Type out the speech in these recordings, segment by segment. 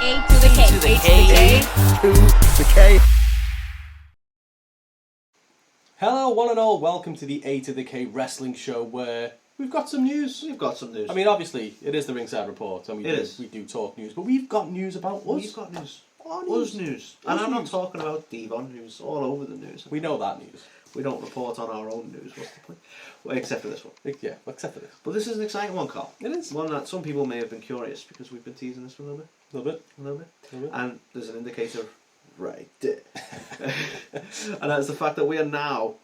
A to the K. To the K. To the K. Hello, one and all. Welcome to the A to the K wrestling show, where we've got some news. We've got some news. I mean, obviously, it is the Ringside Report, and we do talk news, but we've got news about us. We've got news. Us news. And I'm not talking about Devon, who's all over the news. We know that news. We don't report on our own news. What's the point? Well, except for this one. Yeah, except for this. But this is an exciting one, Carl. It is. One that some people may have been curious because we've been teasing this for a little bit. A little bit. A little bit. A little bit. And there's an indicator right there. And that's the fact that we are now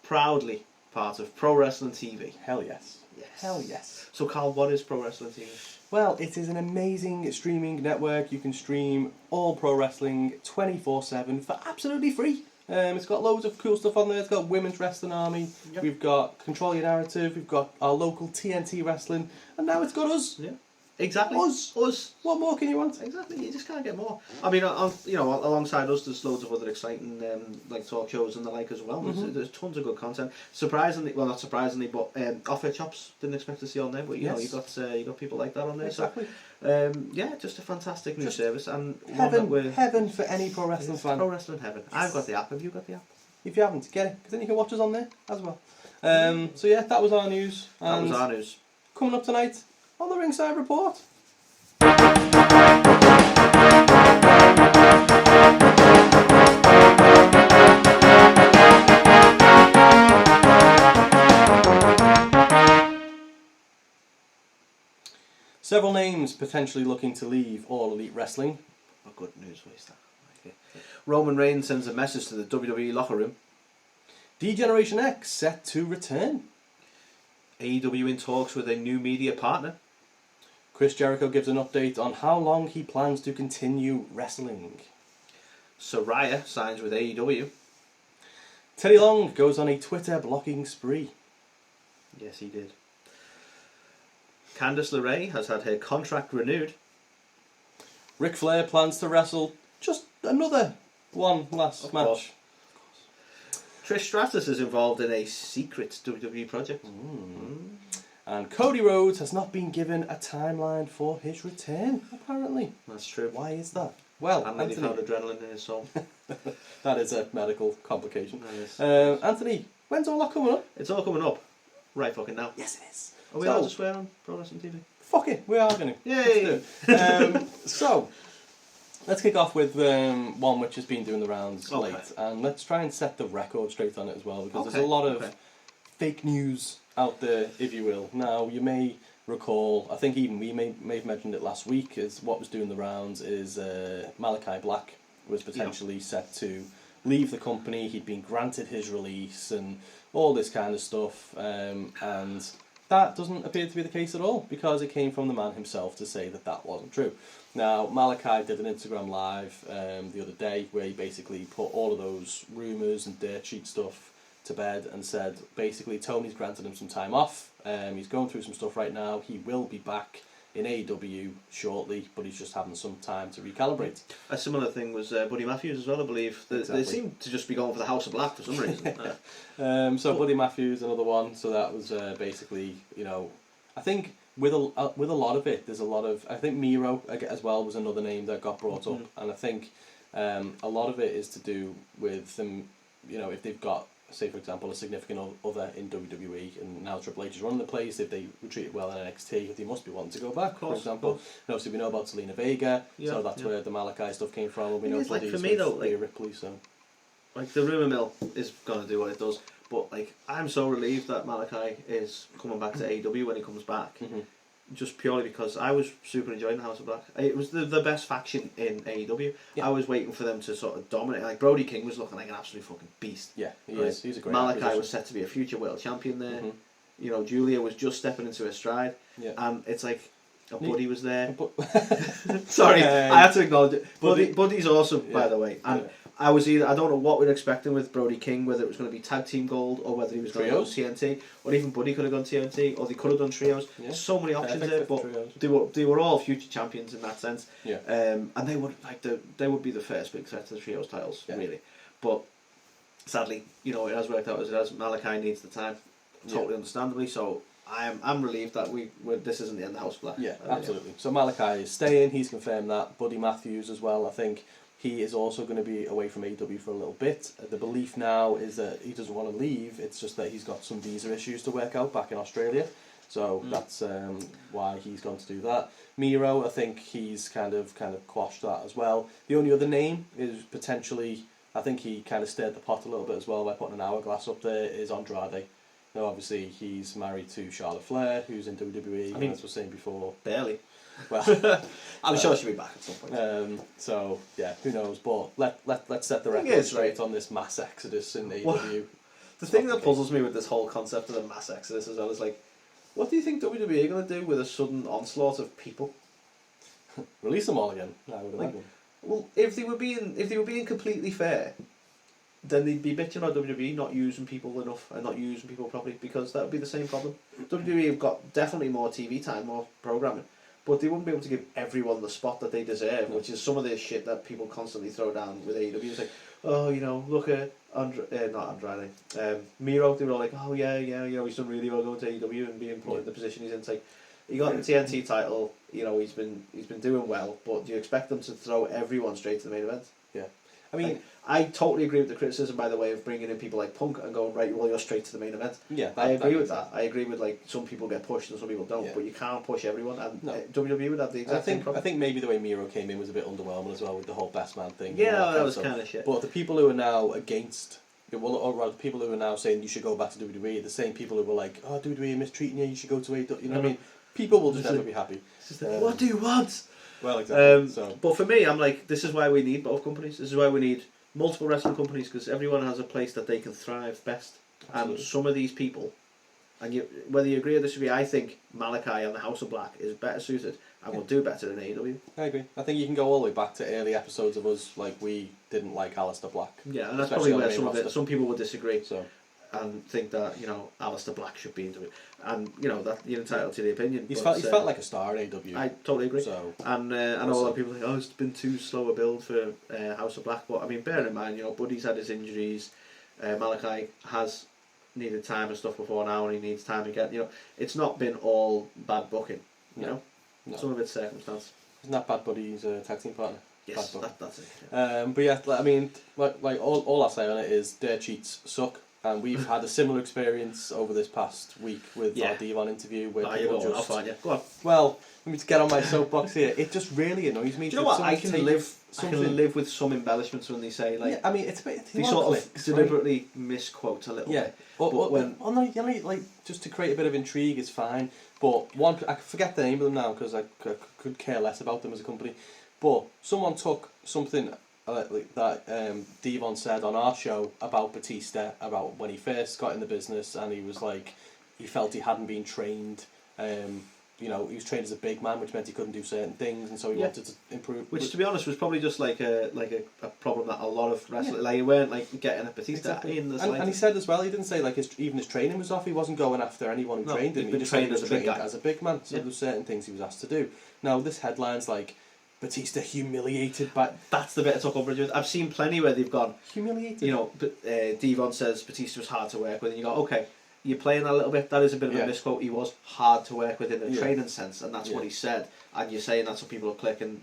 proudly part of Pro Wrestling TV. Hell yes. Yes. Hell yes. So, Carl, what is Pro Wrestling TV? Well, it is an amazing streaming network. You can stream all pro wrestling 24/7 for absolutely free. It's got loads of cool stuff on there. It's got Women's Wrestling Army. Yep. We've got Control Your Narrative. We've got our local TNT Wrestling. And now it's got us. Yeah. Exactly. Us. What more can you want? Exactly. You just can't get more. I mean, alongside us, there's loads of other exciting like talk shows and the like as well. Mm-hmm. There's tons of good content. Surprisingly, well, not surprisingly, but off-air chops didn't expect to see on there. But you know, you got people like that on there. Exactly. So, just a fantastic new service and heaven for any pro wrestling fan. Pro wrestling heaven. Yes. I've got the app. Have you got the app? If you haven't, get it, because then you can watch us on there as well. So yeah, that was our news. That was our news. Coming up tonight on the Ringside Report. Several names potentially looking to leave All Elite Wrestling. Oh, good news, what is that? Okay. Roman Reigns sends a message to the WWE locker room. D-Generation X set to return. AEW in talks with a new media partner. Chris Jericho gives an update on how long he plans to continue wrestling. Saraya signs with AEW. Teddy Long goes on a Twitter blocking spree. Yes, he did. Candice LeRae has had her contract renewed. Ric Flair plans to wrestle just another one last match. Course. Trish Stratus is involved in a secret WWE project. And Cody Rhodes has not been given a timeline for his return, apparently. That's true. Why is that? Well, and then he Anthony, found adrenaline in his soul. that is a medical complication. That is. Anthony, when's all that coming up? It's all coming up right fucking now. Yes, it is. Are we allowed to swear on Pro Wrestling TV? Fuck it, we are going to. Yay! So, let's kick off with one which has been doing the rounds late. And let's try and set the record straight on it as well, because there's a lot of fake news out there, if you will. Now, you may recall, I think even we may have mentioned it last week, is what was doing the rounds is Malachi Black was potentially set to leave the company. He'd been granted his release and all this kind of stuff, and that doesn't appear to be the case at all, because it came from the man himself to say that that wasn't true. Now, Malachi did an Instagram live the other day where he basically put all of those rumours and dirt sheet stuff to bed and said basically Tony's granted him some time off. He's going through some stuff right now. He will be back in AEW shortly, but he's just having some time to recalibrate. A similar thing was Buddy Matthews as well, I believe. They seem to just be going for the House of Black for some reason. So Buddy Matthews, another one. So that was basically, I think with a lot of it, there's a lot of, I think Miro as well was another name that got brought up, and I think a lot of it is to do with them, if they've got, say for example, a significant other in WWE, and now Triple H is running the place. If they were treated well in NXT, they must be wanting to go back, for example. And obviously we know about Selena Vega, so that's where the Malachi stuff came from. And we know like, for me though, like Ripley, so like the rumour mill is going to do what it does, but like I'm so relieved that Malachi is coming back to AEW when he comes back. Just purely because I was super enjoying the House of Black. It was the best faction in AEW. I was waiting for them to sort of dominate. Like Brody King was looking like an absolute fucking beast. Yeah, he is. He's a great Malachi acquisition. was set to be a future world champion there. Julia was just stepping into her stride. And it's like a Buddy was there. Sorry, I had to acknowledge it. Buddy's awesome, by the way. And I don't know what we were expecting with Brody King, whether it was going to be tag team gold or whether he was going to go TNT, or even Buddy could have gone TNT, or they could have done trios. So many options there, but they were all future champions in that sense. And they would be the first big threat to the trios titles, really. But sadly, it has worked out as it has. Malachi needs the time, totally understandably. So I'm relieved that this isn't the end of House Black. Yeah, absolutely. So Malachi is staying. He's confirmed that. Buddy Matthews as well. I think he is also going to be away from AEW for a little bit. The belief now is that he doesn't want to leave. It's just that he's got some visa issues to work out back in Australia. So that's why he's gone to do that. Miro, I think he's kind of quashed that as well. The only other name is potentially, I think he kind of stirred the pot a little bit as well by putting an hourglass up there, is Andrade. Now obviously he's married to Charlotte Flair, who's in WWE, as I was saying before. Barely. Well, I'm sure she'll be back at some point. So yeah, who knows? But let's set the record straight on this mass exodus in AEW. The thing that puzzles me with this whole concept of the mass exodus as well is like, what do you think WWE are going to do with a sudden onslaught of people? Release them all again, I would imagine. Well, if they were being completely fair, then they'd be bitching about WWE not using people enough and not using people properly, because that would be the same problem. WWE have got definitely more TV time, more programming, but they wouldn't be able to give everyone the spot that they deserve, which is some of the shit that people constantly throw down with AEW. It's like, oh, look at Miro. They were all like, oh yeah, he's done really well going to AEW and being put in the position he's in. It's like, he got the TNT title, he's been doing well, but do you expect them to throw everyone straight to the main event? Yeah. I mean, I totally agree with the criticism, by the way, of bringing in people like Punk and going, right, well, you're straight to the main event. Yeah, I agree with that. I agree with, like, some people get pushed and some people don't, but you can't push everyone, and WWE would have the exact same problem. I think maybe the way Miro came in was a bit underwhelming as well with the whole best man thing. Yeah, that was kind of shit. But the people who are now against, or rather, the people who are now saying you should go back to WWE, the same people who were like, oh, WWE mistreating you, you should go to AEW, you know what I mean? People will just never be happy. What do you want? Well, exactly. But for me, I'm like, this is why we need both companies. This is why we need multiple wrestling companies, because everyone has a place that they can thrive best. Absolutely. And some of these people, and whether you agree or disagree, I think Malachi and the House of Black is better suited and will do better than AEW. I agree. I think you can go all the way back to early episodes of us, like we didn't like Aleister Black. Yeah, and that's probably where some people would disagree. So. And think that Aleister Black should be into it, and that you're entitled to the opinion. He's felt like a star in AEW. I totally agree. So, and I know a lot of people think, it's been too slow a build for House of Black. But I mean, bear in mind, Buddy's had his injuries. Malachi has needed time and stuff before now, and he needs time again. It's not been all bad booking. No. Some of it's circumstance. Isn't that Bad Buddy's tag team partner? Yes, that's it. Yeah. But yeah, I mean, like all I say on it is their cheats suck. And we've had a similar experience over this past week with our DAZN interview where people just... I'll find you. Go on. Well, let me just get on my soapbox here. It just really annoys me. Do you know what? I can live with some embellishments when they say, like... Yeah, I mean, it's a bit... They sort of deliberately misquote a little bit. But just to create a bit of intrigue is fine. But I forget the name of them now because I could care less about them as a company. But someone took something... that DAZN said on our show about Batista, about when he first got in the business, and he was like, he felt he hadn't been trained. He was trained as a big man, which meant he couldn't do certain things, and so he wanted to improve. Which, to be honest, was probably just like a problem that a lot of wrestlers like, you weren't like getting a Batista in the and he said as well, he didn't say like even his training was off. He wasn't going after anyone who trained him. He just trained as a big man. So there were certain things he was asked to do. Now this headline's like, Batista humiliated by... That's the bit I took umbrage with. I've seen plenty where they've gone... Humiliated? DAZN says Batista was hard to work with, and you go, okay, you're playing that a little bit. That is a bit of a misquote. He was hard to work with in a training sense, and that's what he said. And you're saying that's what people will click, and,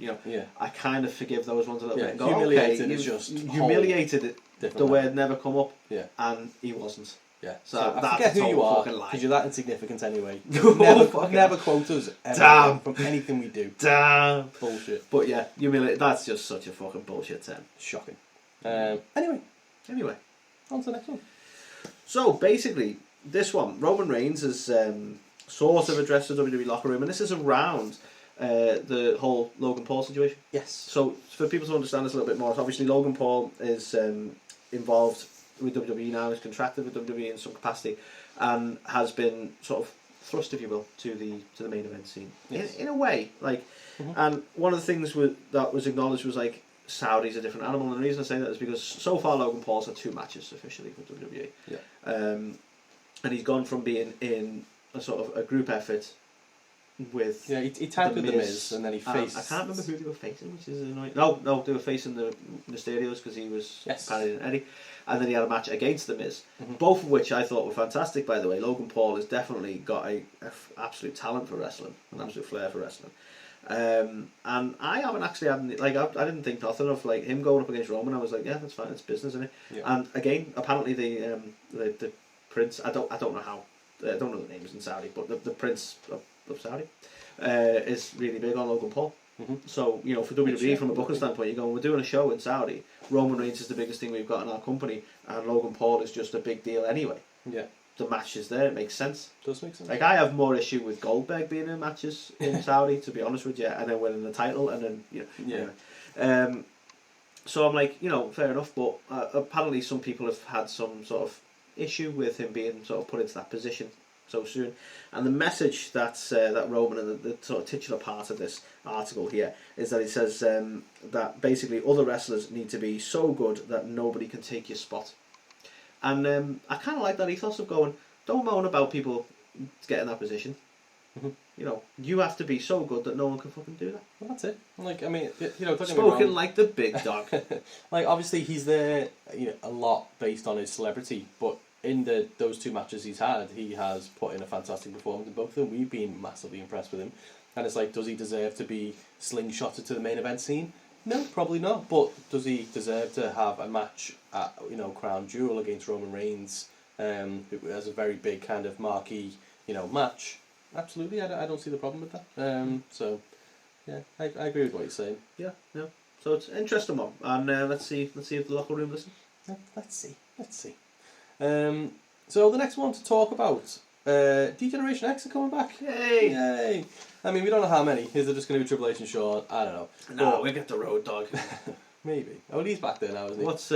I kind of forgive those ones a little bit and go, humiliated is just... Humiliated, the word never come up, and he wasn't. Yeah. So I forget who you are, because you're that insignificant anyway. Never quote us ever from anything we do. Damn. Bullshit. But yeah, that's just such a fucking bullshit term. Shocking. Anyway. On to the next one. So basically, this one, Roman Reigns has sort of addressed the WWE locker room, and this is around the whole Logan Paul situation. Yes. So for people to understand this a little bit more, obviously Logan Paul is involved with WWE now, is contracted with WWE in some capacity, and has been sort of thrust, if you will, to the main event scene. Yes. In a way, like, and one of the things that was acknowledged was like, Saudi's a different animal, and the reason I say that is because so far Logan Paul's had 2 matches officially with WWE. Yeah. And he's gone from being in a sort of a group effort with he tagged with the Miz and then he faced. I can't remember who they were facing, which is annoying. No, they were facing the Mysterios because he was parrying Eddie, and then he had a match against the Miz, both of which I thought were fantastic. By the way, Logan Paul has definitely got a absolute talent for wrestling, an absolute flair for wrestling. And I haven't actually had I didn't think nothing of like him going up against Roman. I was like, yeah, that's fine, it's business, isn't it? Yeah. And again, apparently the prince, I don't know how, I don't know the names in Saudi, but the prince of Saudi is really big on Logan Paul. So for WWE from a booking standpoint, you're going, we're doing a show in Saudi. Roman Reigns is the biggest thing we've got in our company, and Logan Paul is just a big deal anyway. Yeah. The match is there, it makes sense. Does make sense. Like, I have more issue with Goldberg being in matches in Saudi, to be honest with you, and then winning the title, and then, Anyway. So I'm like, fair enough, but apparently some people have had some sort of issue with him being sort of put into that position so soon. And the message that Roman, and the sort of titular part of this article here, is that he says that basically other wrestlers need to be so good that nobody can take your spot. And I kind of like that ethos of going, don't moan about people getting that position. You have to be so good that no one can fucking do that. Well, that's it. Like, I mean, spoken like the big dog. Like, obviously he's there, a lot based on his celebrity, but in those two matches he's had, he has put in a fantastic performance in both of them. We've been massively impressed with him, and it's like, does he deserve to be slingshotted to the main event scene? No, probably not. But does he deserve to have a match at Crown Jewel against Roman Reigns, who has a very big kind of marquee match? Absolutely, I don't see the problem with that. So yeah, I agree with what you're saying. Yeah. So it's an interesting one, and let's see if the locker room listen. Yeah, let's see. So the next one to talk about, D-Generation X are coming back. Yay! I mean, we don't know how many. Is it just going to be Triple H and Shawn? I don't know. No, we'll get the Road Dogg. Maybe. Oh, he's back there now, isn't he? What's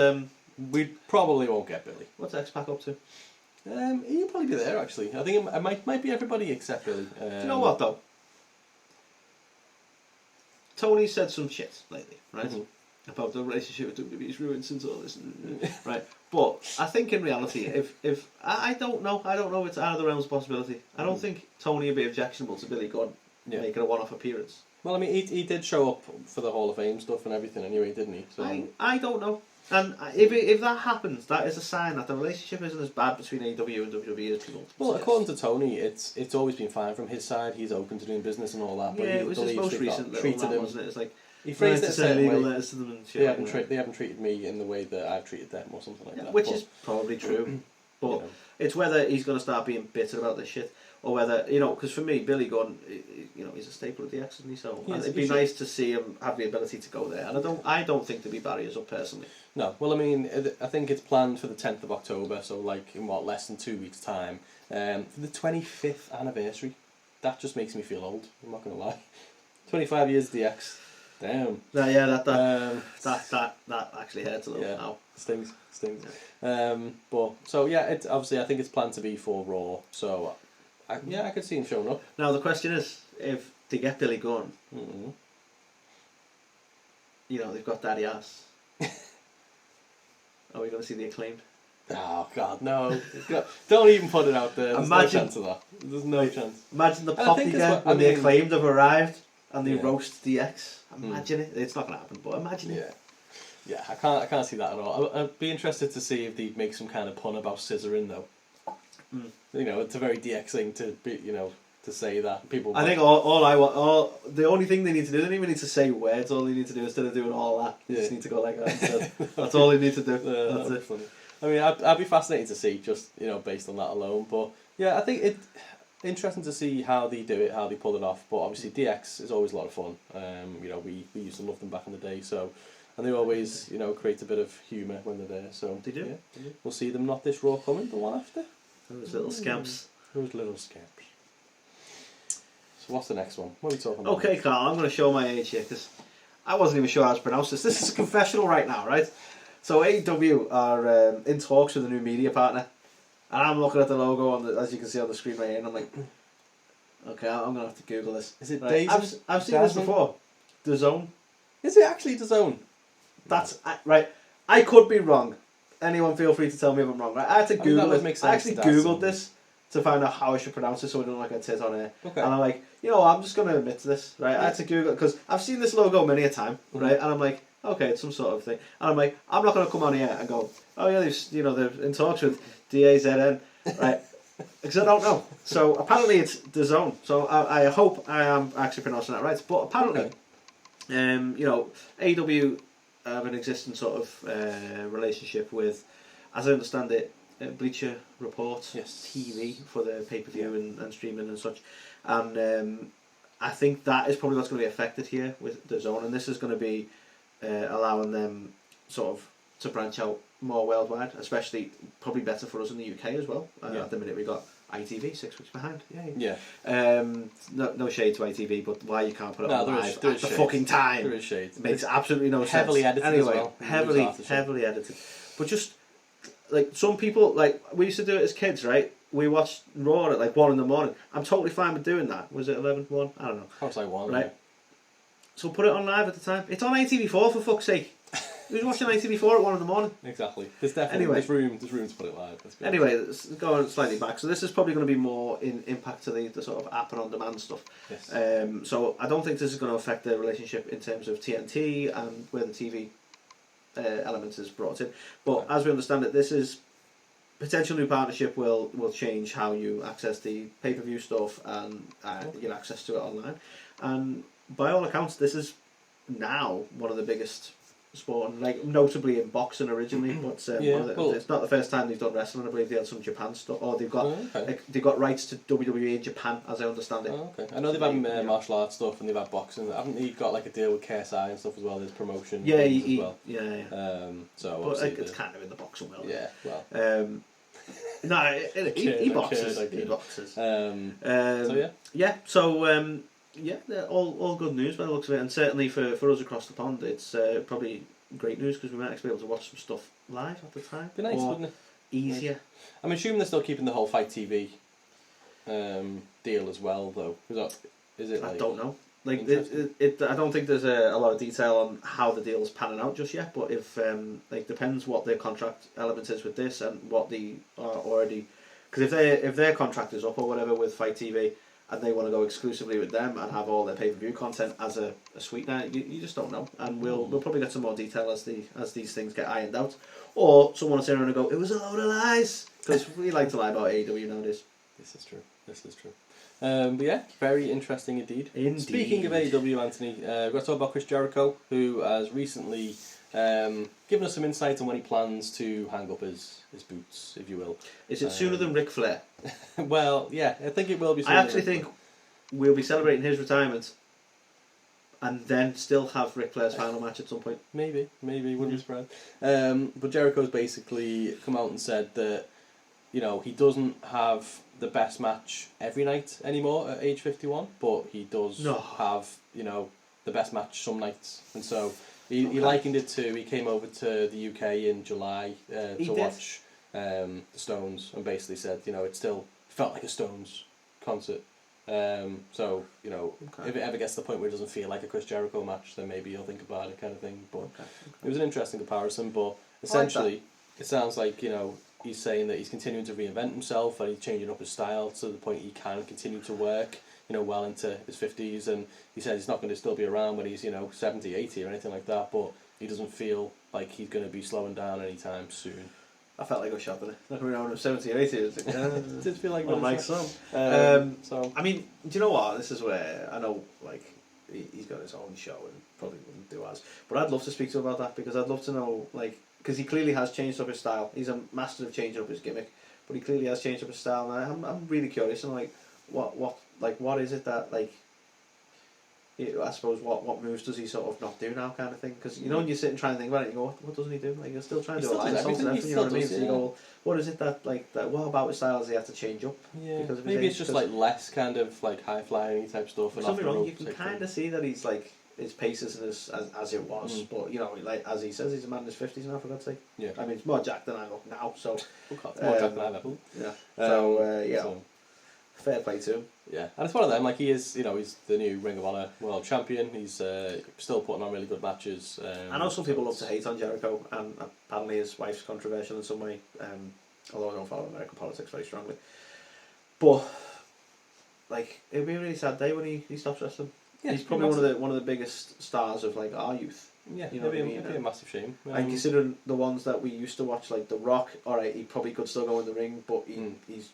we probably won't get Billy. What's X-Pac up to? He'll probably be there, actually. I think it might be everybody except Billy. Do you know what, though? Tony said some shit lately, right? About the relationship with WWE's ruined since all this, right? But I think in reality, if I don't know, it's out of the realms of possibility. I don't think Tony would be objectionable to Billy Gunn making a one-off appearance. Well, I mean, he did show up for the Hall of Fame stuff and everything anyway, didn't he? So I don't know. And if that happens, that is a sign that the relationship isn't as bad between AEW and WWE as people. Well, according to Tony, it's always been fine from his side. He's open to doing business and all that. But it was his most recent little man, wasn't it? It's like, he phrased it a certain way. Letters to them and shit, they haven't treated me in the way that I've treated them, or something like that. Which is probably true. But it's whether he's going to start being bitter about this shit, or whether, because for me, Billy Gunn, he's a staple of the X, isn't he? So it'd be nice to see him have the ability to go there. And I don't think there'd be barriers up, personally. No, well, I mean, I think it's planned for the 10th of October, so like in less than 2 weeks' time, for the 25th anniversary. That just makes me feel old, I'm not going to lie. 25 years of the X. Damn. That actually hurts a little now. Stings. But so it obviously I think it's planned to be for Raw. So I could see him showing up. Now the question is, if they get Billy Gunn, they've got Daddy Ass. Are we going to see the Acclaimed? Oh God, no! Don't even put it out there. There's no chance of that. There's no chance. Imagine the pop you get when the Acclaimed have arrived and they roast the X. Imagine it. It's not going to happen, but imagine it. Yeah, I can't see that at all. I'd be interested to see if they make some kind of pun about scissoring though. It's a very DX thing to be, to say that people. I think the only thing they need to do, they don't even need to say words. All they need to do instead of doing all that, they just need to go like that instead. That's all they need to do. That's it. Funny. I mean, I'd be fascinated to see just based on that alone. But yeah, I think it's interesting to see how they do it, how they pull it off. But obviously, DX is always a lot of fun. We used to love them back in the day, so. And they always, create a bit of humour when they're there. So they do. Yeah. We'll see them not this Raw coming, the one after. Those little scamps. So what's the next one? What are we talking about? Okay, Carl, I'm going to show my age here because I wasn't even sure how to pronounce this. This is a confessional right now, right? So AEW are in talks with a new media partner, and I'm looking at the logo as you can see on the screen right here, and I'm like, okay, I'm going to have to Google this. Is it right. DAZN? I've seen this before. DAZN. Is it actually DAZN? That's right. I could be wrong. Anyone feel free to tell me if I'm wrong. Right? I had to Google it. I actually Googled this to find out how I should pronounce it so I don't look like a tit on air. Okay. And I'm like, you know, I'm just going to admit to this, right? I had to Google it because I've seen this logo many a time, right? And I'm like, okay, it's some sort of thing. And I'm like, I'm not going to come on here and go, oh yeah, they're in talks with DAZN, right? Because I don't know. So apparently it's DAZN. So I hope I am actually pronouncing that right. But apparently, you know, AEW have an existing sort of relationship with, as I understand it, Bleacher Report TV for the pay-per-view and streaming and such. And I think that is probably what's going to be affected here with DAZN. And this is going to be allowing them sort of to branch out more worldwide, especially probably better for us in the UK as well. At the minute we got ITV 6 weeks behind. No shade to ITV, but why you can't put it on live at the fucking time? There is shade. Makes absolutely no sense. Heavily edited anyway, as well. Heavily edited. But just like some people, like we used to do it as kids, right? We watched Raw at like 1 in the morning. I'm totally fine with doing that. Was it 11, 1? I don't know. I was like 1, right? Yeah. So put it on live at the time. It's on ITV4 for fuck's sake. Who's watching ITV4 at 1 in the morning? Exactly. There's definitely there's room to put it live. Anyway, let's go on slightly back. So this is probably going to be more in impact to the sort of app and on-demand stuff. Yes. So I don't think this is going to affect the relationship in terms of TNT and where the TV element is brought in. But as we understand it, this is potential new partnership will change how you access the pay-per-view stuff and get access to it online. And by all accounts, this is now one of the biggest sport, like notably in boxing originally, but it's not the first time they've done wrestling. I believe they had some Japan stuff, or they've got rights to WWE in Japan, as I understand it. I know they've had martial arts stuff and they've had boxing. Haven't they got like a deal with KSI and stuff as well? There's promotion. As well. So but it's kind of in the boxing world. Yeah. Well. No, he boxes. He boxes. They're all good news by the looks of it, and certainly for us across the pond, it's probably great news because we might actually be able to watch some stuff live at the time. Be nice, wouldn't it? Easier. I'm assuming they're still keeping the whole Fight TV deal as well, though. Is it? I don't know. Like I don't think there's a lot of detail on how the deal's panning out just yet. But if depends what their contract element is with this and what they are already, because if their contract is up or whatever with Fight TV, and they want to go exclusively with them and have all their pay-per-view content as a sweetener, you just don't know. And we'll probably get some more detail as these things get ironed out. Or someone will sit around and go, it was a load of lies. Because we like to lie about AEW nowadays. This is true. But yeah, very interesting indeed. Speaking of AEW, Anthony, we've got to talk about Chris Jericho, who has recently given us some insight on when he plans to hang up his boots, if you will. Is it sooner than Ric Flair? Well, yeah, I think it will be sooner. I actually think we'll be celebrating his retirement and then still have Ric Flair's final match at some point. Maybe, wouldn't be surprised. But Jericho's basically come out and said that, you know, he doesn't have the best match every night anymore at age 51, but he does have, you know, the best match some nights. And so he likened it to, he came over to the UK in July to watch the Stones, and basically said, you know, it still felt like a Stones concert. So, you know, if it ever gets to the point where it doesn't feel like a Chris Jericho match, then maybe you'll think about it, kind of thing. But it was an interesting comparison. But essentially, it sounds like, you know, he's saying that he's continuing to reinvent himself and he's changing up his style to the point he can continue to work, you know, well into his 50s. And he says he's not going to still be around when he's, you know, 70, 80 or anything like that. But he doesn't feel like he's going to be slowing down anytime soon. I felt like I was shopping it. Like around when 70 or 80. It did feel like my son. So I mean, do you know what? This is where I know, like, he's got his own show and probably wouldn't do as. But I'd love to speak to him about that because I'd love to know, like, because he clearly has changed up his style. He's a master of changing up his gimmick, but he clearly has changed up his style. And I'm really curious. And like, what is it that, like, I suppose what moves does he sort of not do now, kind of thing? Because you know when you sit and try and think about it, you go, what doesn't he do? Like, you're still trying to do a line something, everything. You know what I mean? So you go, well, what is it that what about his style does he have to change up? Yeah, because maybe it's just like less kind of like high flying type stuff. And something wrong. You can kind of see that he's like his pace isn't as it was, but you know, like as he says, he's a man in his 50s now. For God's sake. Yeah. I mean, it's more jacked than I look now. So more jacked than I've ever. Yeah. So fair play to him. Yeah, and it's one of them, like he is, you know, he's the new Ring of Honor World Champion, he's still putting on really good matches. I know some people love to hate on Jericho, and apparently his wife's controversial in some way, although I don't follow American politics very strongly. But like it'll be a really sad day when he stops wrestling. Yeah, he's probably one of the biggest stars of like our youth. Yeah, you know what I mean? It'd be a massive shame. And considering the ones that we used to watch, like The Rock, alright, he probably could still go in the ring, but he's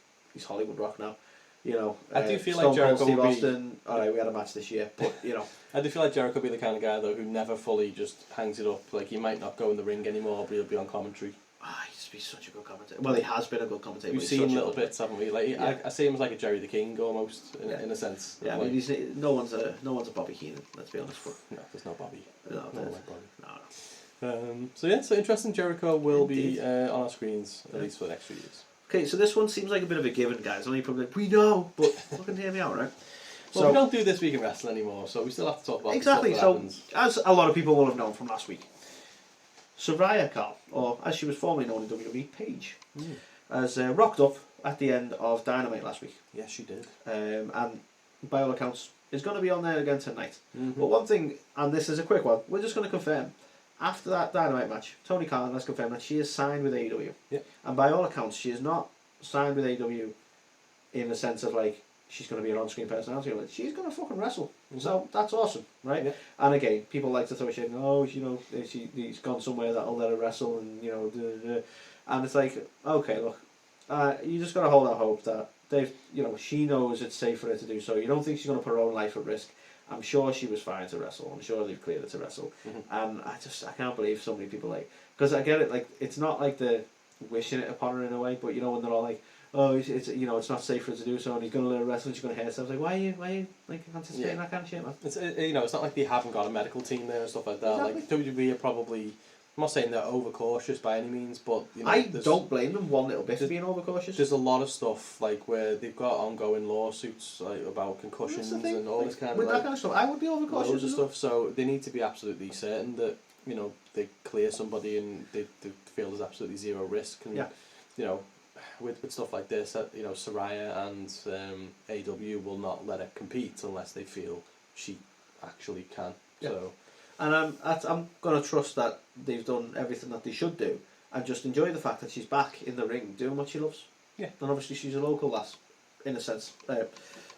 Hollywood Rock now. You know, I do feel Stone like Jericho Cold Steve would be... Austin, alright, we had a match this year, but you know. I do feel like Jericho would be the kind of guy though who never fully just hangs it up. Like, he might not go in the ring anymore, but he'll be on commentary. He used to be such a good commentator. Well, he has been a good commentator. We've seen little bits, haven't we? Like, I see him as like a Jerry the King almost, in a sense. Yeah, I mean, no one's a Bobby Heenan. Let's be honest. No, there's no Bobby. No, So yeah, so interesting. Jericho will be on our screens at least for the next few years. Okay, so this one seems like a bit of a given, guys. I know you're probably like, we know, but fucking hear me out, right? Well, we don't do This Week in Wrestling anymore, so we still have to talk about exactly. The stuff that so, as a lot of people will have known from last week, Saraya, Carl, or as she was formerly known in WWE, Paige, has rocked up at the end of Dynamite last week. Yes, she did. And by all accounts, is going to be on there again tonight. But one thing, and this is a quick one, we're just going to confirm. After that Dynamite match, Tony Khan has confirmed that she is signed with AEW. Yeah. And by all accounts, she is not signed with AEW in the sense of like she's going to be an on-screen personality. She's going to fucking wrestle. So that's awesome, right? Yeah. And again, people like to throw shit. Oh, you know, he's gone somewhere that'll let her wrestle, and you know, and it's like, okay, look, you just got to hold out hope that she knows it's safe for her to do so. You don't think she's going to put her own life at risk. I'm sure she was fine to wrestle. I'm sure they've cleared her to wrestle. And I can't believe so many people because I get it, like, it's not like they're wishing it upon her in a way, but you know, when they're all like, oh, it's it's not safe for her to do so, and he's going to let her wrestle, and she's going to hurt herself. Like, why are you like anticipating that kind of shit, man? It's it's not like they haven't got a medical team there and stuff like that. Exactly. Like, WWE are probably, I'm not saying they're overcautious by any means, but I don't blame them one little bit for being overcautious. There's a lot of stuff like where they've got ongoing lawsuits like about concussions and all this kind of that kind of stuff. I would be overcautious. Loads of stuff. So they need to be absolutely certain that they clear somebody and they feel there's absolutely zero risk. And with stuff like this, Saraya and AEW will not let her compete unless they feel she actually can. Yeah. So. And I'm going to trust that they've done everything that they should do and just enjoy the fact that she's back in the ring doing what she loves. Yeah. And obviously she's a local lass, in a sense.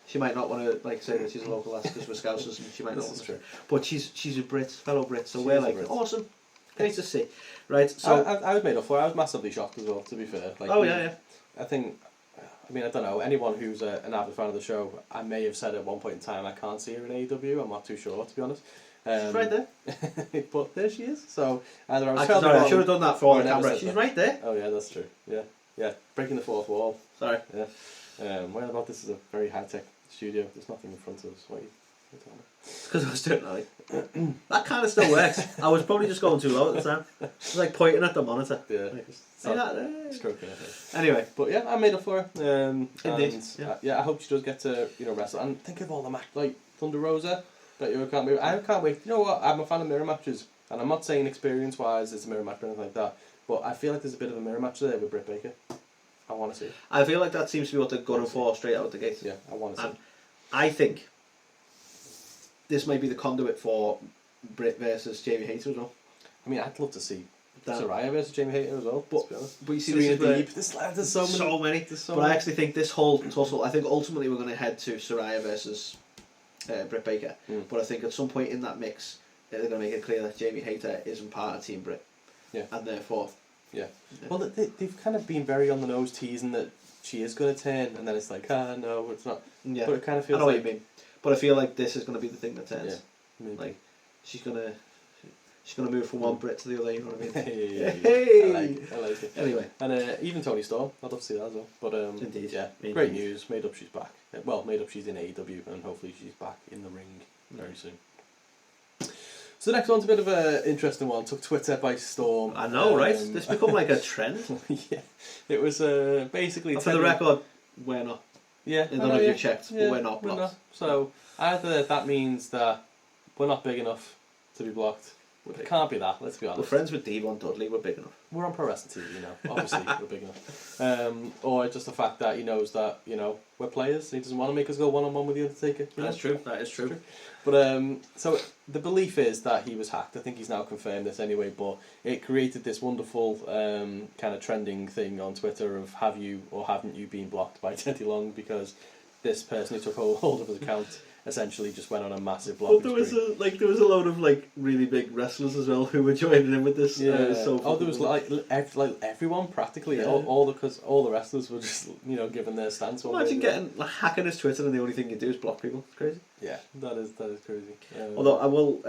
She might not want to say that she's a local lass because we're Scousers, and she might not want to. But she's a Brit, fellow Brit, so we're like, awesome. Great to see. Right, so... I was made up for it. I was massively shocked as well, to be fair. Like, I think... I mean, I don't know. Anyone who's an avid fan of the show, I may have said at one point in time, I can't see her in AEW. I'm not too sure, to be honest. She's right there. But there she is. So either I should have done that for all the camera. She's right there. Oh yeah, that's true. Yeah, breaking the fourth wall. Sorry. Yeah. Well, about this is a very high tech studio. There's nothing in front of us. What are you talking about? Because I was doing like that kind of still works. I was probably just going too low at the time. I was like pointing at the monitor. Yeah. See that? Stroking Anyway, but yeah, I made up for her. Indeed. I hope she does get to wrestle. And think of all the match like Thunder Rosa. That you can't move. I can't wait. You know what? I'm a fan of mirror matches, and I'm not saying experience-wise it's a mirror match or anything like that. But I feel like there's a bit of a mirror match there with Britt Baker. I want to see it. I feel like that seems to be what they're going for straight out of the gate. Yeah, I want to see it. I think this might be the conduit for Britt versus Jamie Hayter as well. I mean, I'd love to see Saraya versus Jamie Hayter as well. But you see, there's so many. But I actually think this whole tussle. I think ultimately we're going to head to Saraya versus Britt Baker, but I think at some point in that mix they're going to make it clear that Jamie Hayter isn't part of Team Britt, and therefore, well, they've kind of been very on the nose teasing that she is going to turn, and then it's like, no, it's not. Yeah, but it kind of feels. I know what you mean, but I feel like this is going to be the thing that turns. Yeah, like she's going to move from one Brit to the other. You know what I mean? Hey. I like it. Anyway, and even Toni Storm, I'd love to see that as well. But indeed, great news. Made up, she's back. Well, made up, she's in AEW, and hopefully she's back in the ring very soon. So the next one's a bit of an interesting one. Took Twitter by storm. I know, right? This become like a trend. Yeah, it was basically. For the record, we're not. Yeah, I don't know if you checked, but we're not blocked. We're not. So either that means that we're not big enough to be blocked. It can't be that, let's be honest. We're friends with Devon Dudley, we're big enough. We're on Pro Wrestling TV, obviously we're big enough. Or just the fact that he knows that, we're players, and he doesn't want to make us go one-on-one with The Undertaker. That's true, that is true. But, so the belief is that he was hacked. I think he's now confirmed this anyway, but it created this wonderful kind of trending thing on Twitter of have you or haven't you been blocked by Teddy Long, because this person who took hold of his account essentially just went on a massive blog. But there was a load of really big wrestlers as well who were joining in with this. Yeah. There was everyone practically. Yeah. Because all the wrestlers were just giving their stance. Imagine getting hacking his Twitter and the only thing you do is block people. It's crazy. Yeah, that is crazy. Although I will,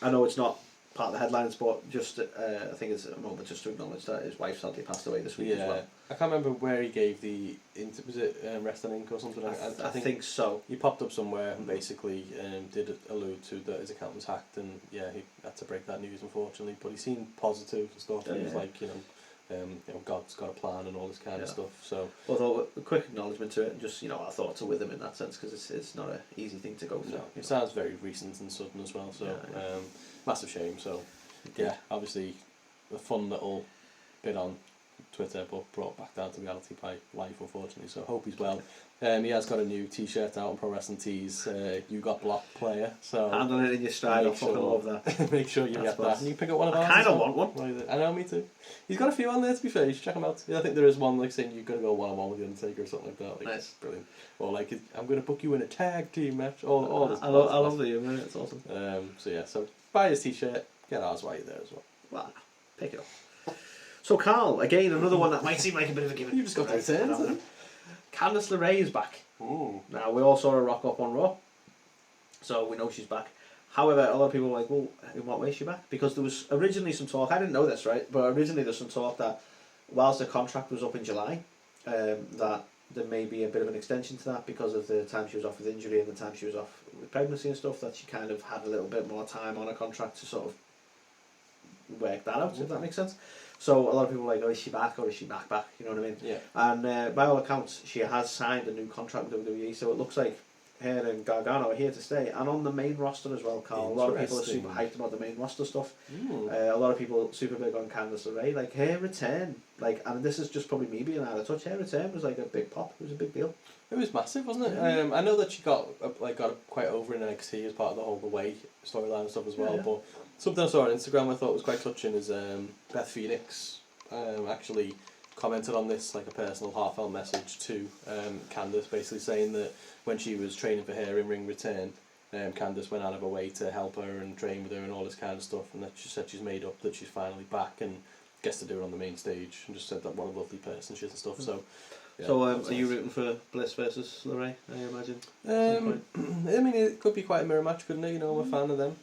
I know it's not part of the headlines, but just I think it's a moment just to acknowledge that his wife sadly passed away this week as well. I can't remember where he gave was it Wrestling Inc. or something? I think so. He popped up somewhere and basically did allude to that his account was hacked, and he had to break that news unfortunately. But he seemed positive and stuff. And he was like, God's got a plan and all this kind of stuff. So, although a quick acknowledgement to it, and just our thoughts are with him in that sense, because it's not an easy thing to go through. No, it sounds very recent and sudden as well. So, massive shame. So, obviously, a fun little bit on Twitter, but brought back down to reality by life, unfortunately. So, hope he's well. He has got a new T-shirt out on Pro Wrestling Tees. You got blocked, player. So handling it in your stride. I fucking love that. Make sure you get that. And you pick up one of ours. I kind of want one. I know, me too. He's got a few on there. To be fair, you should check them out. Yeah, I think there is one saying you're gonna go one-on-one with the Undertaker or something like that. Nice, brilliant. Or I'm gonna book you in a tag team match. All this. I love the humour. It's awesome. So buy his T-shirt. Get ours while you're there as well. Well, pick it up. So Carl, again, another one that might seem like a bit of a given. You just got to turn. Candice LeRae is back. Ooh. Now, we all saw her rock up on Raw, so we know she's back. However, a lot of people were like, well, in what way is she back? Because there was originally some talk, I didn't know this, right, but originally there was some talk that whilst the contract was up in July, that there may be a bit of an extension to that because of the time she was off with injury and the time she was off with pregnancy and stuff, that she kind of had a little bit more time on her contract to sort of work that out, if that makes sense. So a lot of people are like, oh, is she back or is she back? You know what I mean? Yeah. And by all accounts, she has signed a new contract with WWE, so it looks like her and Gargano are here to stay. And on the main roster as well, Carl. A lot of people are super hyped about the main roster stuff. A lot of people super big on Candice LeRae. Like, her return, and this is just probably me being out of touch, her return was like a big pop. It was a big deal. It was massive, wasn't it? Yeah. I know that she got quite over in NXT as part of the whole The Way storyline and stuff as well, but something I saw on Instagram I thought was quite touching is Beth Phoenix actually commented on this, like a personal heartfelt message to Candice, basically saying that when she was training for her in-ring return, Candice went out of her way to help her and train with her and all this kind of stuff, and that she said she's made up, that she's finally back and gets to do it on the main stage, and just said that what a lovely person she is and stuff. So are you rooting for Bliss versus LeRae, I imagine? I mean, it could be quite a mirror match, couldn't it? I'm a fan of them,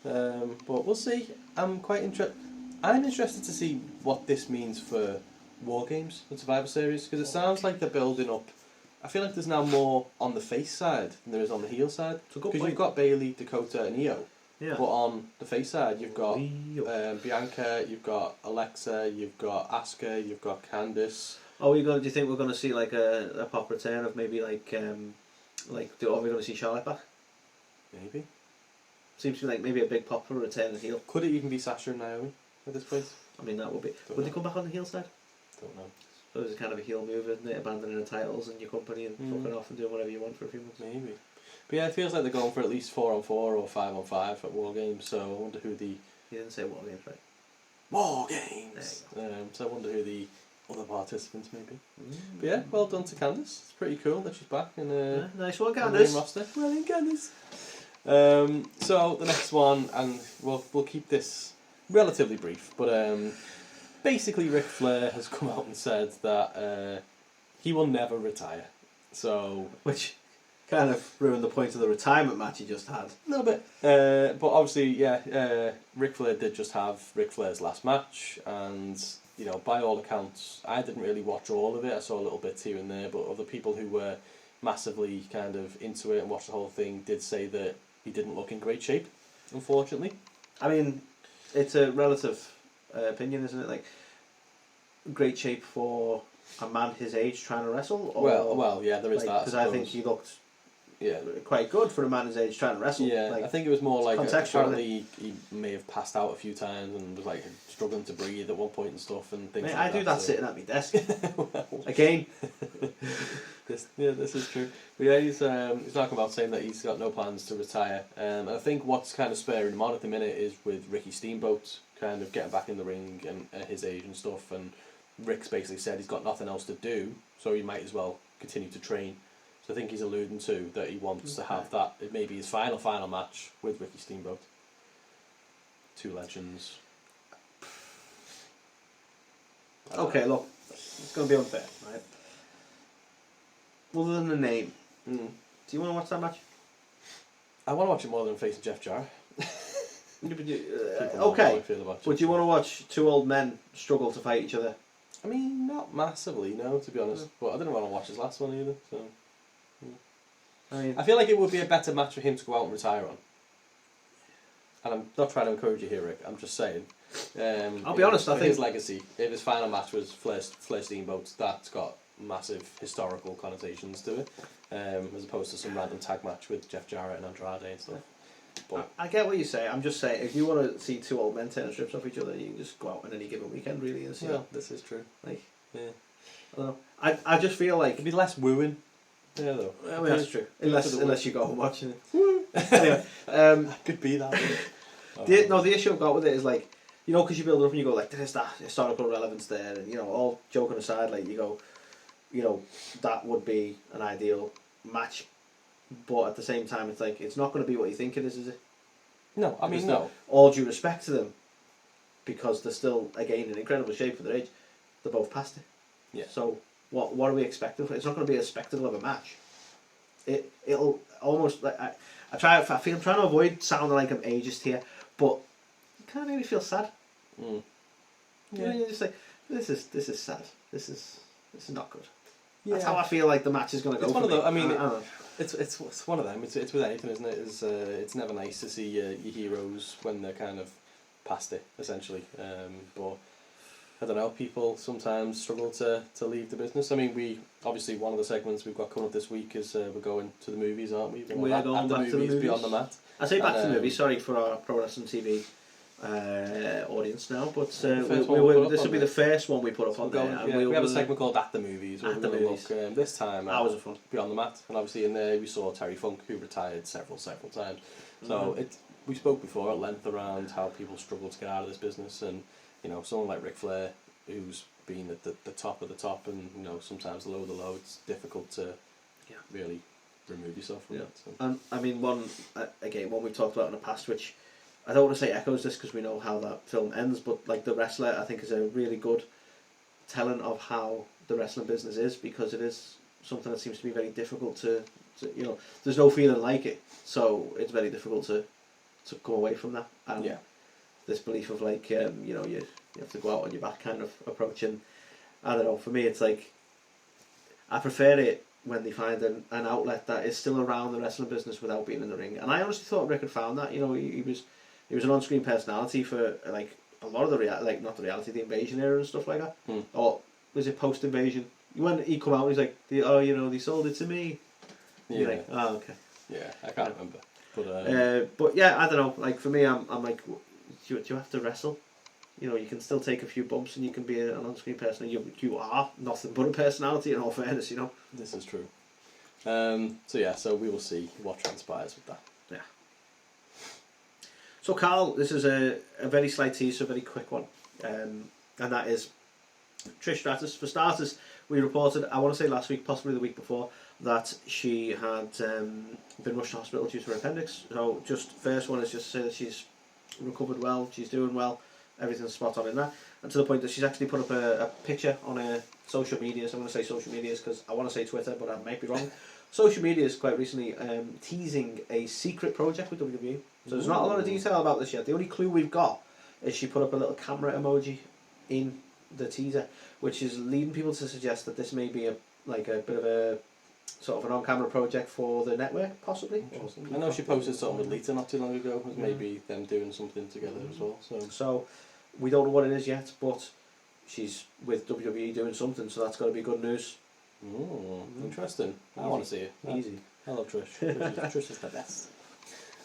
but we'll see. I'm interested to see what this means for War Games and Survivor Series, because it sounds like they're building up. I feel like there's now more on the face side than there is on the heel side, because you've got Bayley, Dakota and Io, but on the face side you've got Bianca, you've got Alexa, you've got Asuka, you've got Candice. Do you think we're going to see like a pop return of maybe are we going to see Charlotte back? Maybe. Seems to be like maybe a big pop for a return of heel. Could it even be Sasha and Naomi at this point? I mean, that would be. Would they come back on the heel side? Don't know. So it's kind of a heel move, isn't it? Abandoning the titles and your company and fucking off and doing whatever you want for a few months. Maybe. But yeah, it feels like they're going for at least 4-on-4 or 5-on-5 at War Games. So I wonder who the. You didn't say War Games, right? War Games. So I wonder who the other participants may be. But yeah, well done to Candice. It's pretty cool that she's back in nice one, Candice. Roster. Well done, Candice. So the next one, and we'll keep this relatively brief, but basically Ric Flair has come out and said that he will never retire. So, which kind of ruined the point of the retirement match he just had. A little bit. But obviously, Ric Flair did just have Ric Flair's last match, and by all accounts, I didn't really watch all of it. I saw little bits here and there, but other people who were massively kind of into it and watched the whole thing did say that he didn't look in great shape, unfortunately. I mean, it's a relative opinion, isn't it? Like, great shape for a man his age trying to wrestle? Or well, yeah, there is that. Because I think he looked quite good for a man his age trying to wrestle. Yeah, I think it was more like apparently he may have passed out a few times and was like struggling to breathe at one point and stuff and things. Mate, like I do that sitting at my desk. Again. This is true. But yeah, he's talking about saying that he's got no plans to retire. And I think what's kind of spurring him on at the minute is with Ricky Steamboat kind of getting back in the ring and at his age and stuff. And Rick's basically said he's got nothing else to do, so he might as well continue to train. So I think he's alluding to that he wants to have that. It may be his final match with Ricky Steamboat. Two legends. Okay, look, it's going to be unfair, right? Other than the name, do you want to watch that match? I want to watch it more than facing Jeff Jarrett. Okay, but do you want to watch two old men struggle to fight each other? I mean, not massively, no, to be honest. But I didn't want to watch his last one either. So, I feel like it would be a better match for him to go out and retire on. And I'm not trying to encourage you here, Rick. I'm just saying. I'll be honest. I think his legacy, if his final match was Flair Steamboat, that's got massive historical connotations to it, as opposed to some random tag match with Jeff Jarrett and Andrade and stuff. But I get what you say. I'm just saying, if you want to see two old men turning strips off each other, you can just go out on any given weekend, really, and see. Yeah, this is true. Like, I don't know. I just feel like it'd be less wooing. Yeah, though. I mean, that's true. Unless you go and watch it. Anyway, could be that. The issue I've got with it is like, you know, because you build it up and you go like, there's that historical relevance there, and you know, all joking aside, like you go, you know, that would be an ideal match. But at the same time, it's like, it's not going to be what you think it is it? No, I mean, no. All due respect to them, because they're still, again, in incredible shape for their age, they're both past it. Yeah. So, what are we expecting? It's not going to be a spectacle of a match. It'll almost, like, I'm trying to avoid sounding like I'm ageist here, but it kind of made me feel sad. Yeah. You know, you're just like, this is sad. This is not good. Yeah. That's how I feel like the match is going to go. It's one of those. I mean, I don't know. It's one of them. It's with anything, isn't it? It's never nice to see your heroes when they're kind of past it, essentially. But I don't know. People sometimes struggle to leave the business. I mean, we obviously one of the segments we've got coming up this week is we're going to the movies, aren't we? We are going back to the movies. Beyond the Mat. I say back to the movies. Sorry for our Pro Wrestling TV audience now, but this will be the first one we put up on there. We have a segment called At the Movies. At the Movies. Look, this time, hours of fun. Beyond the Mat, and obviously in there we saw Terry Funk, who retired several times. So we spoke before at length around how people struggle to get out of this business, and you know, someone like Ric Flair, who's been at the top of the top, and you know, sometimes the low of the low. It's difficult to really remove yourself from that. So. And I mean, one we've talked about in the past, which I don't want to say echoes this because we know how that film ends, but like The Wrestler, I think is a really good telling of how the wrestling business is, because it is something that seems to be very difficult to you know, there's no feeling like it, so it's very difficult to come away from that. And this belief of like, you know, you have to go out on your back kind of approach, and I don't know, for me it's like, I prefer it when they find an outlet that is still around the wrestling business without being in the ring. And I honestly thought Rick had found that. You know, he was an on-screen personality for like a lot of the Invasion era and stuff like that. Or was it post-Invasion? When he come out and he's like, you know, they sold it to me. Yeah. You're like, oh, okay. Yeah, I can't remember. But yeah, I don't know. Like for me, I'm like, do you have to wrestle? You know, you can still take a few bumps and you can be an on-screen person. You are nothing but a personality, in all fairness, you know. This is true. So we will see what transpires with that. Yeah. So Carl, this is a very slight teaser, a very quick one, and that is Trish Stratus. For starters, we reported, I want to say last week, possibly the week before, that she had been rushed to hospital due to her appendix. So just first one is just to say that she's recovered well, she's doing well. Everything's spot on in that, and to the point that she's actually put up a picture on her social medias. I'm going to say social medias because I want to say Twitter, but I might be wrong. Social medias quite recently teasing a secret project with WWE. So there's not a lot of detail about this yet. The only clue we've got is she put up a little camera emoji in the teaser, which is leading people to suggest that this may be a bit of a sort of an on-camera project for the network, possibly. I know she posted something with Lita not too long ago. It was maybe them doing something together as well. So we don't know what it is yet, but she's with WWE doing something, so that's got to be good news. Interesting. Easy. I want to see it. Easy. I love Trish. Trish is the best.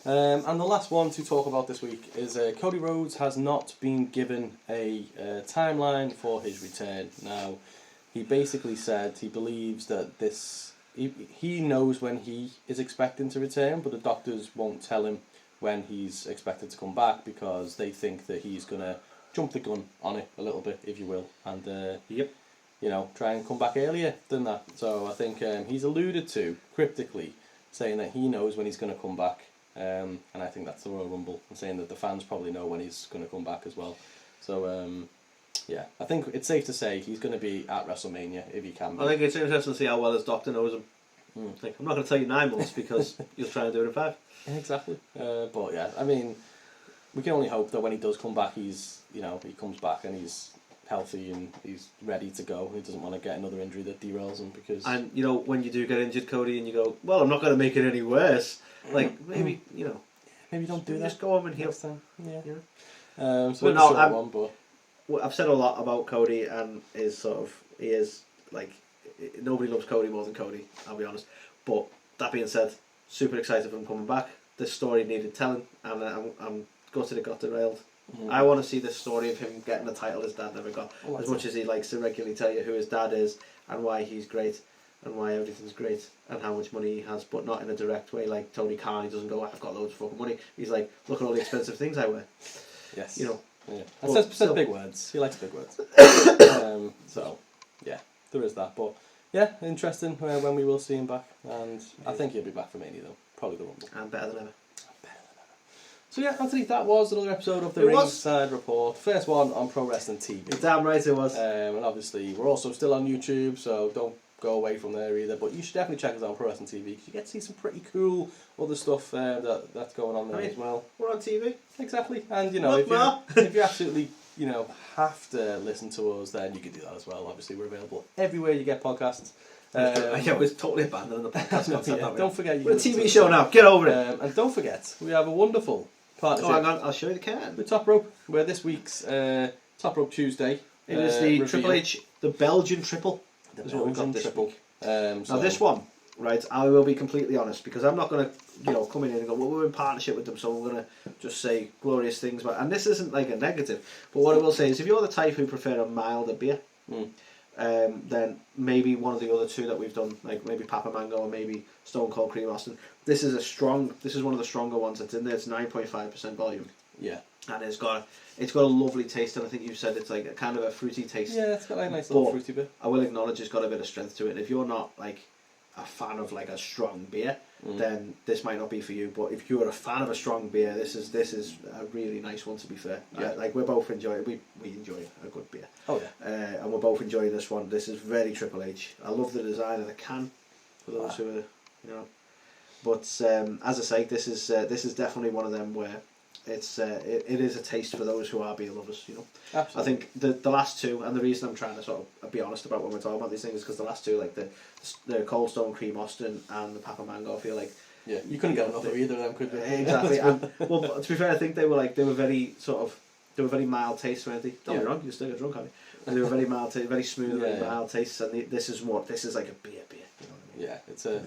And the last one to talk about this week is Cody Rhodes has not been given a timeline for his return. Now, he basically said he believes that he knows when he is expecting to return, but the doctors won't tell him when he's expected to come back because they think that he's going to jump the gun on it a little bit, if you will. And try and come back earlier than that. So I think he's alluded to cryptically saying that he knows when he's going to come back, and I think that's the Royal Rumble, and saying that the fans probably know when he's going to come back as well. So yeah, I think it's safe to say he's going to be at WrestleMania if he can be. I think it's interesting to see how well his doctor knows him. Like, I'm not going to tell you 9 months because you'll try and do it in 5. Exactly. But yeah, I mean, we can only hope that when he does come back, he's he comes back and he's healthy and he's ready to go. He doesn't want to get another injury that derails him because. And when you do get injured, Cody, and you go, well, I'm not going to make it any worse. Like maybe maybe don't do that. Just go home and heal. Yeah. So I've said a lot about Cody and he is like, nobody loves Cody more than Cody, I'll be honest. But that being said, super excited for him coming back. This story needed telling, and I'm gutted it got derailed. I want to see this story of him getting the title his dad never got. As much as he likes to regularly tell you who his dad is and why he's great and why everything's great and how much money he has, but not in a direct way like Tony Khan. He doesn't go, I've got loads of fucking money. He's like, look at all the expensive things I wear. Yes. Yeah. Says big words. He likes big words. So, yeah, there is that. But, yeah, interesting when we will see him back. And I think he'll be back for Mania, though. Probably the Rumble. And better than ever. So, yeah, Anthony, that was another episode of the Ringside Report. First one on Pro Wrestling TV. You're damn right it was. And obviously, we're also still on YouTube, so don't go away from there either. But you should definitely check us out on Pro Wrestling TV because you get to see some pretty cool other stuff that's going on there as well. We're on TV. Exactly. And, if you absolutely, have to listen to us, then you can do that as well. Obviously, we're available everywhere you get podcasts. I was totally abandoning the podcast concept. Don't forget, we're a TV show now. Get over it. And don't forget, we have a wonderful partnership. Oh, hang on, I'll show you the can. With Top Rope, where this week's Top Rope Tuesday. It is the Triple H, the Belgian Triple. The Belgian Triple. Now this one, right? I will be completely honest because I'm not going to, come in and go, well, we're in partnership with them, so I'm going to just say glorious things about. And this isn't like a negative, but what I will say is, if you're the type who prefer a milder beer, then maybe one of the other two that we've done, like maybe Papa Mango or maybe Stone Cold Cream Austin. This is one of the stronger ones that's in there. It's 9.5% volume. Yeah. And it's got a lovely taste, and I think you said it's like a kind of a fruity taste. Yeah, it's got a nice little fruity bit. I will acknowledge it's got a bit of strength to it. And if you're not like a fan of like a strong beer, then this might not be for you. But if you're a fan of a strong beer, this is a really nice one. To be fair, like we're both enjoying. We enjoy a good beer. Oh yeah. And we're both enjoying this one. This is very Triple H. I love the design of the can. For those who are, But as I say, this is definitely one of them where it is a taste for those who are beer lovers. Absolutely. I think the last two, and the reason I'm trying to sort of be honest about when we're talking about these things is because the last two, like the Cold Stone Cream Austin and the Papa Mango, I feel like you couldn't get enough of either of them, could you? Exactly. And well, to be fair, I think they were very mild taste. Don't get me wrong, you still get drunk, haven't you? And they were very mild, very smooth, very mild tastes. And this is like a beer. You know what I mean? Yeah, it's a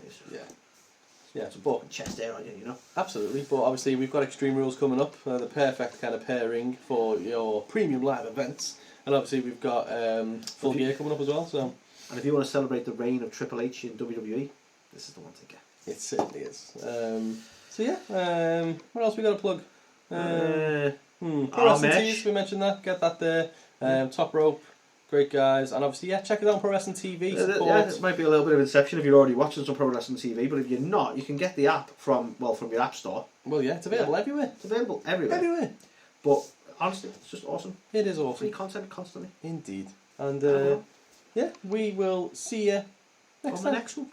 Yeah, but chest air on you, Absolutely, but obviously we've got Extreme Rules coming up, the perfect kind of pairing for your premium live events, and obviously we've got Full Gear coming up as well. So, and if you want to celebrate the reign of Triple H in WWE, this is the one to get. It certainly is. What else we got to plug? Pro Wrestling Tees, we mentioned that. Get that there. Top Rope. Great guys, and obviously, check it out on Pro Wrestling TV. It might be a little bit of Inception if you're already watching some Pro Wrestling TV, but if you're not, you can get the app from your app store. Well, it's available everywhere. It's available everywhere. But honestly, it's just awesome. It is awesome. Free content constantly. Indeed. And we will see you next time. On the next one.